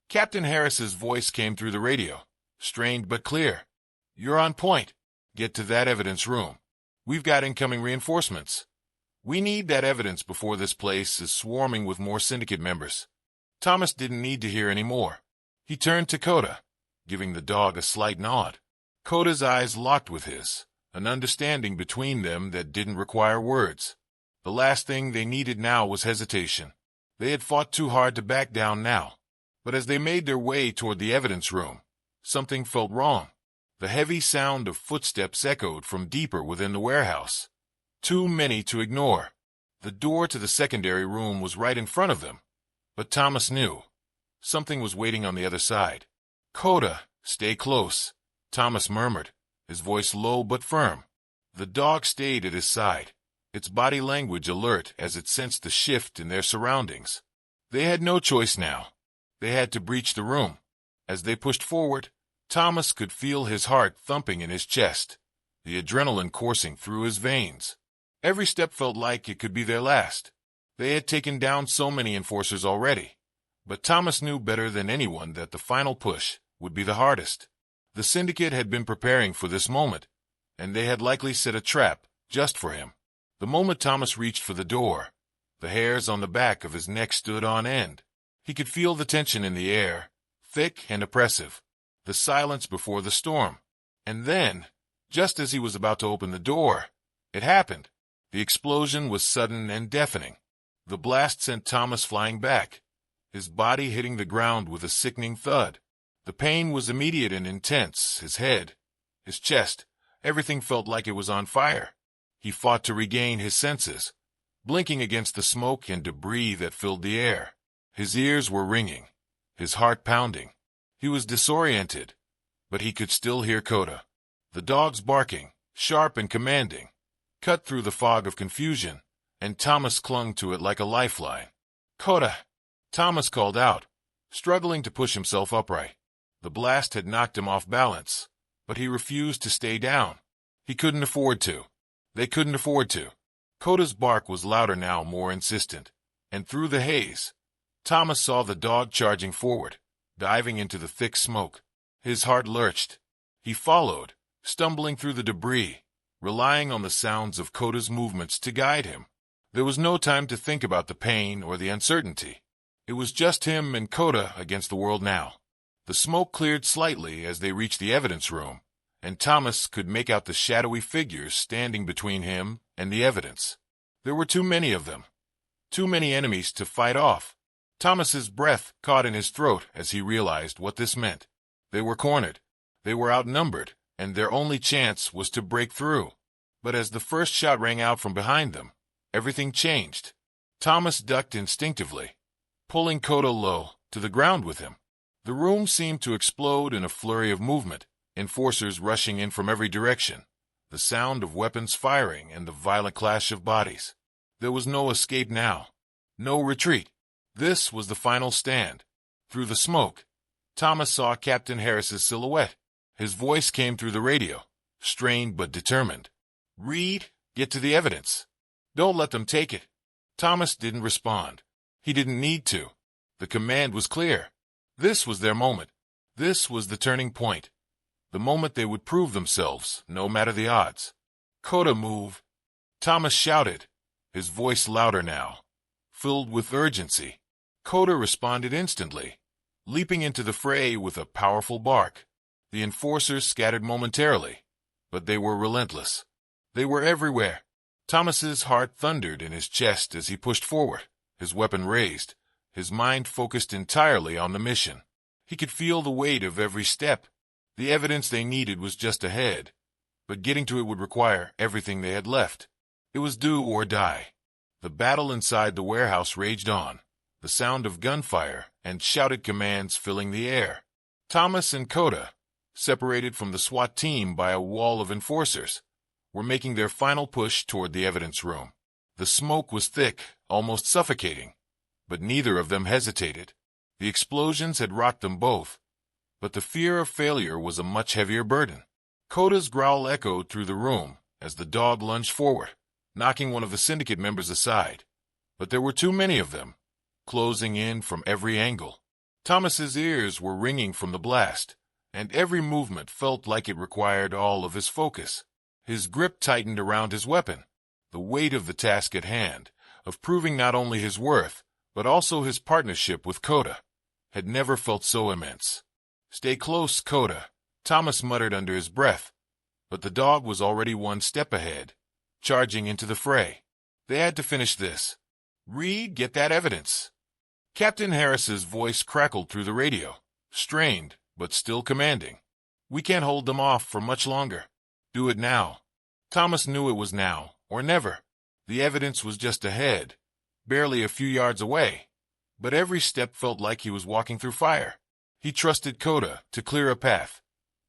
Captain Harris's voice came through the radio, strained but clear. You're on point. Get to that evidence room. We've got incoming reinforcements. We need that evidence before this place is swarming with more syndicate members. Thomas didn't need to hear any more. He turned to Coda, giving the dog a slight nod. Coda's eyes locked with his, an understanding between them that didn't require words. The last thing they needed now was hesitation. They had fought too hard to back down now. But as they made their way toward the evidence room, something felt wrong. The heavy sound of footsteps echoed from deeper within the warehouse. Too many to ignore. The door to the secondary room was right in front of them. But Thomas knew. Something was waiting on the other side. "Coda, stay close," Thomas murmured, his voice low but firm. The dog stayed at his side, its body language alert as it sensed the shift in their surroundings. They had no choice now. They had to breach the room. As they pushed forward, Thomas could feel his heart thumping in his chest, the adrenaline coursing through his veins. Every step felt like it could be their last. They had taken down so many enforcers already, but Thomas knew better than anyone that the final push would be the hardest. The syndicate had been preparing for this moment, and they had likely set a trap just for him. The moment Thomas reached for the door, the hairs on the back of his neck stood on end. He could feel the tension in the air, thick and oppressive, the silence before the storm. And then, just as he was about to open the door, it happened. The explosion was sudden and deafening. The blast sent Thomas flying back, his body hitting the ground with a sickening thud. The pain was immediate and intense. His head, his chest, everything felt like it was on fire. He fought to regain his senses, blinking against the smoke and debris that filled the air. His ears were ringing, his heart pounding. He was disoriented, but he could still hear Coda. The dog's barking, sharp and commanding, cut through the fog of confusion, and Thomas clung to it like a lifeline. "Coda!" Thomas called out, struggling to push himself upright. The blast had knocked him off balance, but he refused to stay down. He couldn't afford to. They couldn't afford to. Coda's bark was louder now, more insistent, and through the haze, Thomas saw the dog charging forward, diving into the thick smoke. His heart lurched. He followed, stumbling through the debris, relying on the sounds of Coda's movements to guide him. There was no time to think about the pain or the uncertainty. It was just him and Coda against the world now. The smoke cleared slightly as they reached the evidence room, and Thomas could make out the shadowy figures standing between him and the evidence. There were too many of them, too many enemies to fight off. Thomas's breath caught in his throat as he realized what this meant. They were cornered, they were outnumbered, and their only chance was to break through. But as the first shot rang out from behind them, everything changed. Thomas ducked instinctively, pulling Coda low to the ground with him. The room seemed to explode in a flurry of movement, enforcers rushing in from every direction, the sound of weapons firing and the violent clash of bodies. There was no escape now, no retreat. This was the final stand. Through the smoke, Thomas saw Captain Harris's silhouette. His voice came through the radio, strained but determined. "Reed, get to the evidence. Don't let them take it." Thomas didn't respond. He didn't need to. The command was clear. This was their moment. This was the turning point. The moment they would prove themselves, no matter the odds. "Coda, move!" Thomas shouted, his voice louder now, filled with urgency. Coda responded instantly, leaping into the fray with a powerful bark. The enforcers scattered momentarily, but they were relentless. They were everywhere. Thomas's heart thundered in his chest as he pushed forward, his weapon raised, his mind focused entirely on the mission. He could feel the weight of every step. The evidence they needed was just ahead, but getting to it would require everything they had left. It was do or die. The battle inside the warehouse raged on, the sound of gunfire and shouted commands filling the air. Thomas and Coda, separated from the SWAT team by a wall of enforcers, were making their final push toward the evidence room. The smoke was thick, almost suffocating, but neither of them hesitated. The explosions had rocked them both, but the fear of failure was a much heavier burden. Coda's growl echoed through the room as the dog lunged forward, knocking one of the syndicate members aside. But there were too many of them, closing in from every angle. Thomas's ears were ringing from the blast, and every movement felt like it required all of his focus. His grip tightened around his weapon. The weight of the task at hand, of proving not only his worth, but also his partnership with Coda, had never felt so immense. "Stay close, Coda," Thomas muttered under his breath, but the dog was already one step ahead, charging into the fray. They had to finish this. "Reed, get that evidence." Captain Harris's voice crackled through the radio, strained, but still commanding. "We can't hold them off for much longer. Do it now." Thomas knew it was now, or never. The evidence was just ahead, barely a few yards away, but every step felt like he was walking through fire. He trusted Coda to clear a path,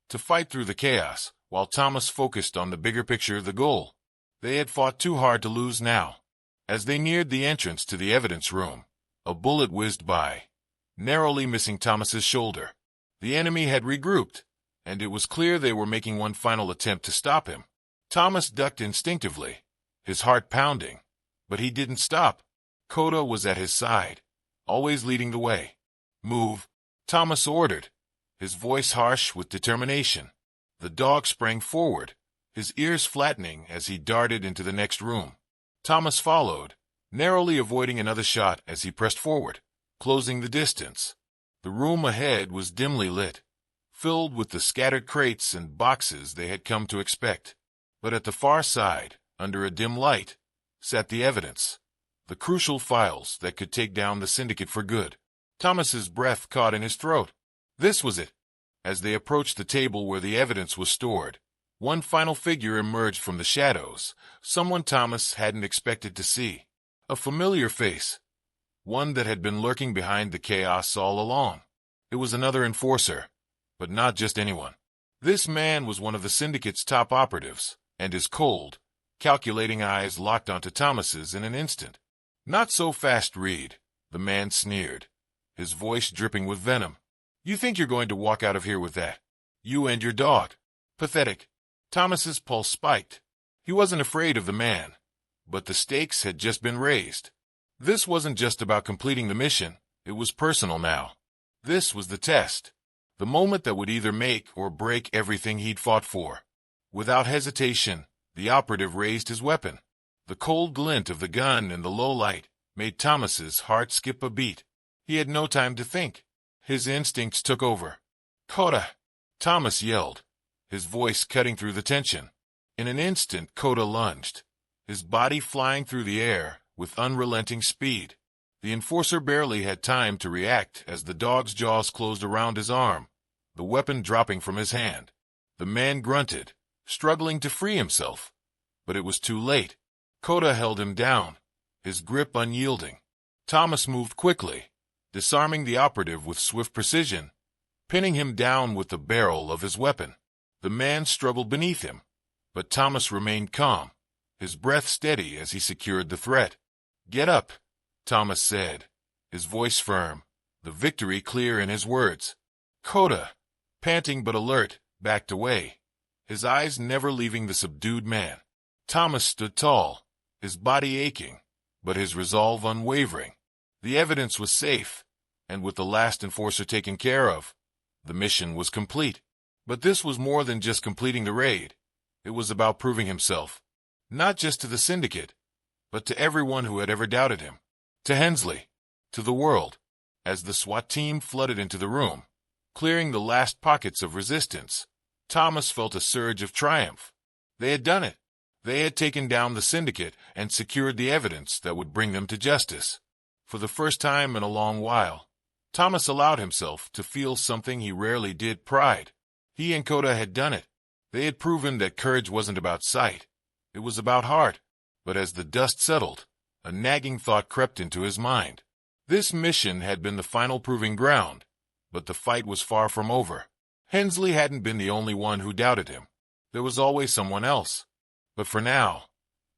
to fight through the chaos, while Thomas focused on the bigger picture, the goal. They had fought too hard to lose now. As they neared the entrance to the evidence room, a bullet whizzed by, narrowly missing Thomas's shoulder. The enemy had regrouped, and it was clear they were making one final attempt to stop him. Thomas ducked instinctively, his heart pounding, but he didn't stop. Coda was at his side, always leading the way. "Move," Thomas ordered, his voice harsh with determination. The dog sprang forward, his ears flattening as he darted into the next room. Thomas followed, narrowly avoiding another shot as he pressed forward, closing the distance. The room ahead was dimly lit, filled with the scattered crates and boxes they had come to expect. But at the far side, under a dim light, sat the evidence, the crucial files that could take down the syndicate for good. Thomas's breath caught in his throat. This was it. As they approached the table where the evidence was stored, one final figure emerged from the shadows, someone Thomas hadn't expected to see. A familiar face, one that had been lurking behind the chaos all along. It was another enforcer, but not just anyone. This man was one of the syndicate's top operatives, and his cold, calculating eyes locked onto Thomas's in an instant. "Not so fast, Reed," the man sneered, his voice dripping with venom. "You think you're going to walk out of here with that? You and your dog? Pathetic." Thomas's pulse spiked. He wasn't afraid of the man, but the stakes had just been raised. This wasn't just about completing the mission, it was personal now. This was the test, the moment that would either make or break everything he'd fought for. Without hesitation, the operative raised his weapon. The cold glint of the gun in the low light made Thomas's heart skip a beat. He had no time to think. His instincts took over. "Coda!" Thomas yelled, his voice cutting through the tension. In an instant, Coda lunged, his body flying through the air with unrelenting speed. The enforcer barely had time to react as the dog's jaws closed around his arm, the weapon dropping from his hand. The man grunted, struggling to free himself, but it was too late. Coda held him down, his grip unyielding. Thomas moved quickly, disarming the operative with swift precision, pinning him down with the barrel of his weapon. The man struggled beneath him, but Thomas remained calm, his breath steady as he secured the threat. "Get up," Thomas said, his voice firm, the victory clear in his words. Coda, panting but alert, backed away, his eyes never leaving the subdued man. Thomas stood tall, his body aching, but his resolve unwavering. The evidence was safe, and with the last enforcer taken care of, the mission was complete. But this was more than just completing the raid. It was about proving himself, not just to the syndicate, but to everyone who had ever doubted him. To Hensley, to the world. As the SWAT team flooded into the room, clearing the last pockets of resistance, Thomas felt a surge of triumph. They had done it. They had taken down the syndicate and secured the evidence that would bring them to justice. For the first time in a long while, Thomas allowed himself to feel something he rarely did: pride. He and Coda had done it. They had proven that courage wasn't about sight. It was about heart. But as the dust settled, a nagging thought crept into his mind. This mission had been the final proving ground, but the fight was far from over. Hensley hadn't been the only one who doubted him. There was always someone else. But for now,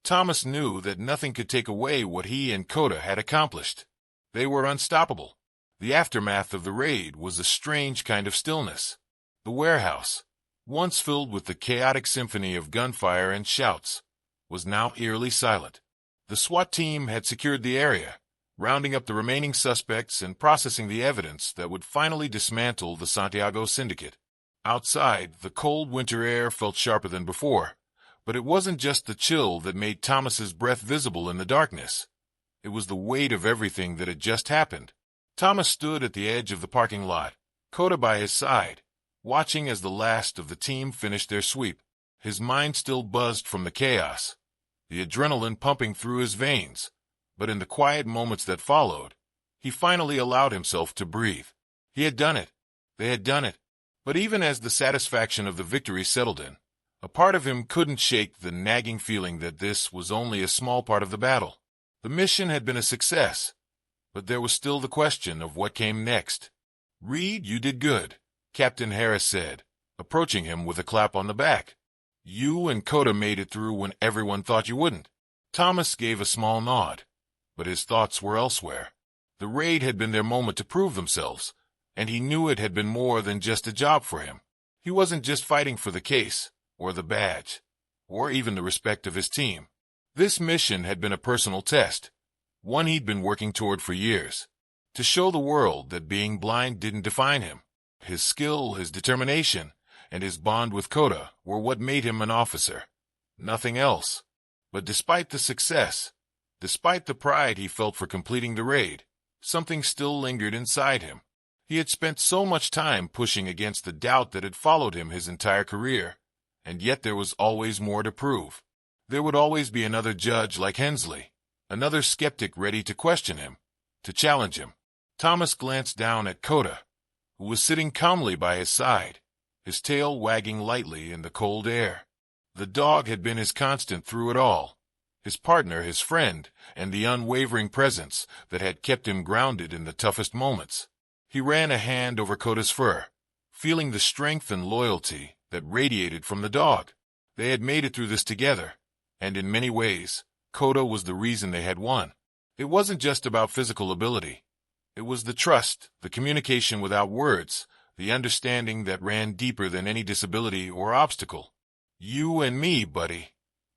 Thomas knew that nothing could take away what he and Coda had accomplished. They were unstoppable. The aftermath of the raid was a strange kind of stillness. The warehouse, once filled with the chaotic symphony of gunfire and shouts, was now eerily silent. The SWAT team had secured the area, rounding up the remaining suspects and processing the evidence that would finally dismantle the Santiago syndicate. Outside, the cold winter air felt sharper than before, but it wasn't just the chill that made Thomas's breath visible in the darkness. It was the weight of everything that had just happened. Thomas stood at the edge of the parking lot, Coda by his side, watching as the last of the team finished their sweep. His mind still buzzed from the chaos, the adrenaline pumping through his veins, but in the quiet moments that followed, he finally allowed himself to breathe. He had done it. They had done it. But even as the satisfaction of the victory settled in, a part of him couldn't shake the nagging feeling that this was only a small part of the battle. The mission had been a success, but there was still the question of what came next. "Reed, you did good," Captain Harris said, approaching him with a clap on the back. "You and Coda made it through when everyone thought you wouldn't." Thomas gave a small nod, but his thoughts were elsewhere. The raid had been their moment to prove themselves, and he knew it had been more than just a job for him. He wasn't just fighting for the case, or the badge, or even the respect of his team. This mission had been a personal test, one he'd been working toward for years, to show the world that being blind didn't define him. His skill, his determination, and his bond with Coda were what made him an officer. Nothing else. But despite the success, despite the pride he felt for completing the raid, something still lingered inside him. He had spent so much time pushing against the doubt that had followed him his entire career, and yet there was always more to prove. There would always be another judge like Hensley, another skeptic ready to question him, to challenge him. Thomas glanced down at Coda, who was sitting calmly by his side, his tail wagging lightly in the cold air. The dog had been his constant through it all, his partner, his friend, and the unwavering presence that had kept him grounded in the toughest moments. He ran a hand over Coda's fur, feeling the strength and loyalty that radiated from the dog. They had made it through this together, and in many ways, Coda was the reason they had won. It wasn't just about physical ability. It was the trust, the communication without words, the understanding that ran deeper than any disability or obstacle. "You and me, buddy,"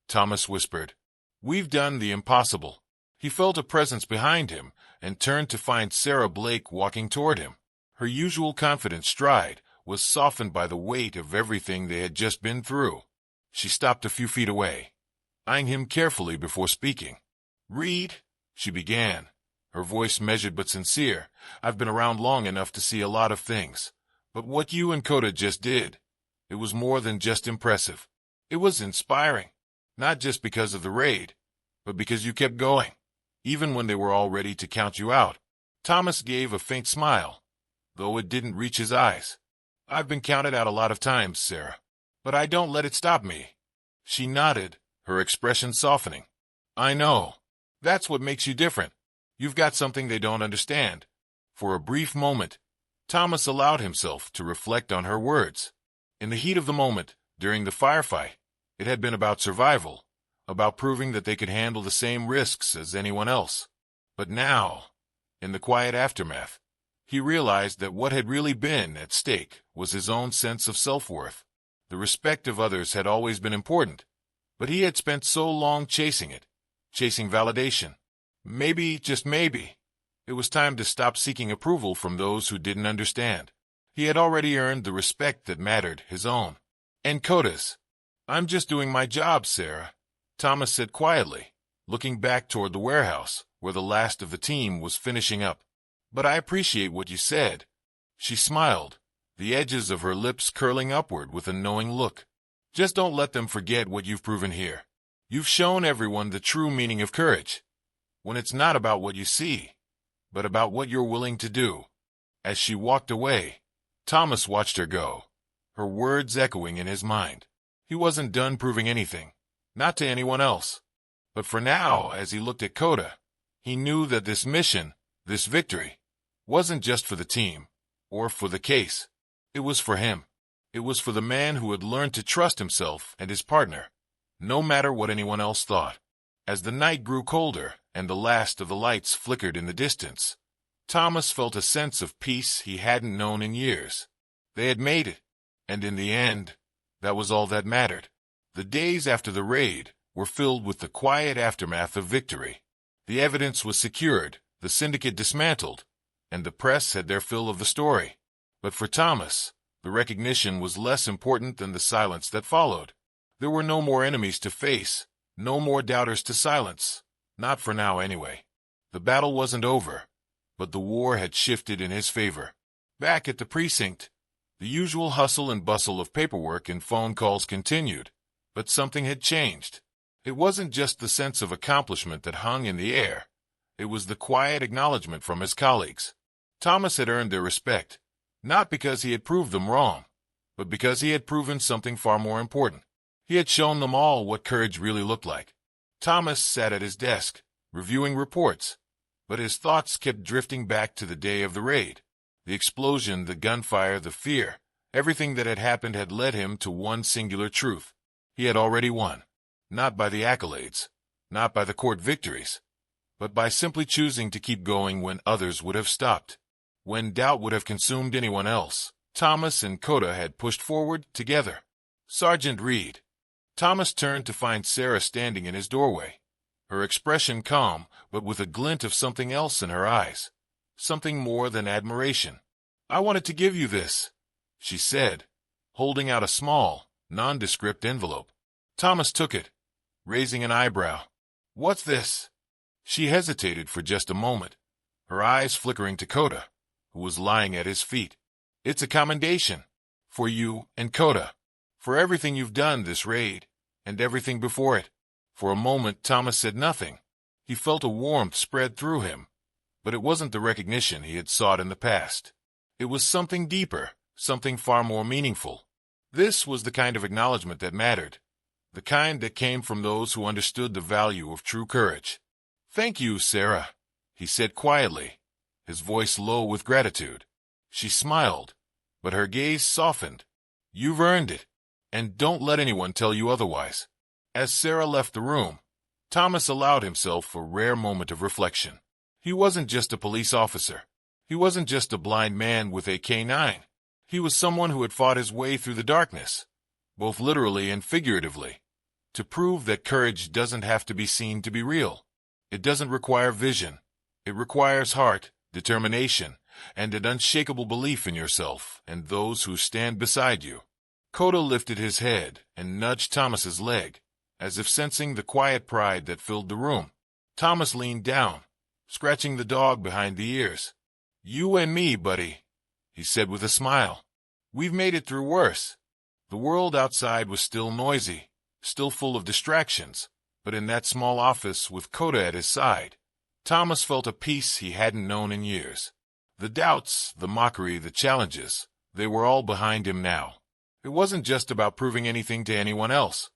Thomas whispered. "We've done the impossible." He felt a presence behind him and turned to find Sarah Blake walking toward him. Her usual confident stride was softened by the weight of everything they had just been through. She stopped a few feet away, eyeing him carefully before speaking. "Reed," she began, her voice measured but sincere, "I've been around long enough to see a lot of things, but what you and Coda just did, it was more than just impressive. It was inspiring, not just because of the raid, but because you kept going, even when they were all ready to count you out." Thomas gave a faint smile, though it didn't reach his eyes. "I've been counted out a lot of times, Sarah, but I don't let it stop me." She nodded, her expression softening. "I know. That's what makes you different. You've got something they don't understand." For a brief moment, Thomas allowed himself to reflect on her words. In the heat of the moment, during the firefight, it had been about survival, about proving that they could handle the same risks as anyone else. But now, in the quiet aftermath, he realized that what had really been at stake was his own sense of self-worth. The respect of others had always been important, but he had spent so long chasing it, chasing validation. Maybe, just maybe, it was time to stop seeking approval from those who didn't understand. He had already earned the respect that mattered, his own. And Coda's. "I'm just doing my job, Sarah," Thomas said quietly, looking back toward the warehouse, where the last of the team was finishing up. "But I appreciate what you said." She smiled, the edges of her lips curling upward with a knowing look. "Just don't let them forget what you've proven here. You've shown everyone the true meaning of courage, when it's not about what you see, but about what you're willing to do." As she walked away, Thomas watched her go, her words echoing in his mind. He wasn't done proving anything, not to anyone else. But for now, as he looked at Coda, he knew that this mission, this victory, wasn't just for the team, or for the case. It was for him. It was for the man who had learned to trust himself and his partner, no matter what anyone else thought. As the night grew colder and the last of the lights flickered in the distance, Thomas felt a sense of peace he hadn't known in years. They had made it, and in the end, that was all that mattered. The days after the raid were filled with the quiet aftermath of victory. The evidence was secured, the syndicate dismantled, and the press had their fill of the story. But for Thomas, The recognition was less important than the silence that followed. There were no more enemies to face, no more doubters to silence. Not for now, anyway. The battle wasn't over, but the war had shifted in his favor. Back at the precinct, the usual hustle and bustle of paperwork and phone calls continued, but something had changed. It wasn't just the sense of accomplishment that hung in the air. It was the quiet acknowledgement from his colleagues. Thomas had earned their respect, not because he had proved them wrong, but because he had proven something far more important. He had shown them all what courage really looked like. Thomas sat at his desk, reviewing reports, but his thoughts kept drifting back to the day of the raid. The explosion, the gunfire, the fear, everything that had happened had led him to one singular truth. He had already won. Not by the accolades, not by the court victories, but by simply choosing to keep going when others would have stopped. When doubt would have consumed anyone else, Thomas and Coda had pushed forward together. Sergeant Reed. Thomas turned to find Sarah standing in his doorway, her expression calm, but with a glint of something else in her eyes, something more than admiration. "I wanted to give you this," she said, holding out a small, nondescript envelope. Thomas took it, raising an eyebrow. "What's this?" She hesitated for just a moment, her eyes flickering to Coda, who was lying at his feet. "It's a commendation. For you and Coda. For everything you've done this raid, and everything before it." For a moment Thomas said nothing. He felt a warmth spread through him, but it wasn't the recognition he had sought in the past. It was something deeper, something far more meaningful. This was the kind of acknowledgement that mattered, the kind that came from those who understood the value of true courage. "Thank you, Sarah," he said quietly, his voice low with gratitude. She smiled, but her gaze softened. "You've earned it, and don't let anyone tell you otherwise." As Sarah left the room, Thomas allowed himself a rare moment of reflection. He wasn't just a police officer. He wasn't just a blind man with a K9. He was someone who had fought his way through the darkness, both literally and figuratively, to prove that courage doesn't have to be seen to be real. It doesn't require vision. It requires heart, determination, and an unshakable belief in yourself and those who stand beside you. Coda lifted his head and nudged Thomas's leg, as if sensing the quiet pride that filled the room. Thomas leaned down, scratching the dog behind the ears. "You and me, buddy," he said with a smile. "We've made it through worse." The world outside was still noisy, still full of distractions, but in that small office with Coda at his side, Thomas felt a peace he hadn't known in years. The doubts, the mockery, the challenges, they were all behind him now. It wasn't just about proving anything to anyone else.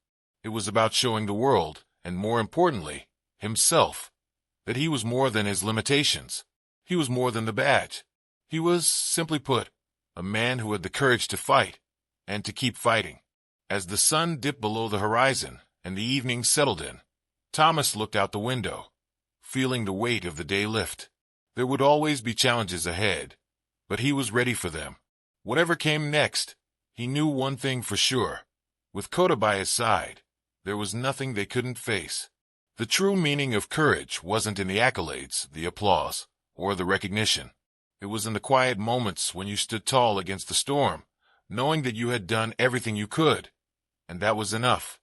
It was about showing the world, and more importantly, himself, that he was more than his limitations. He was more than the badge. He was, simply put, a man who had the courage to fight, and to keep fighting. As the sun dipped below the horizon and the evening settled in, Thomas looked out the window, feeling the weight of the day lift. There would always be challenges ahead, but he was ready for them. Whatever came next, he knew one thing for sure. With Coda by his side, there was nothing they couldn't face. The true meaning of courage wasn't in the accolades, the applause, or the recognition. It was in the quiet moments when you stood tall against the storm, knowing that you had done everything you could, and that was enough.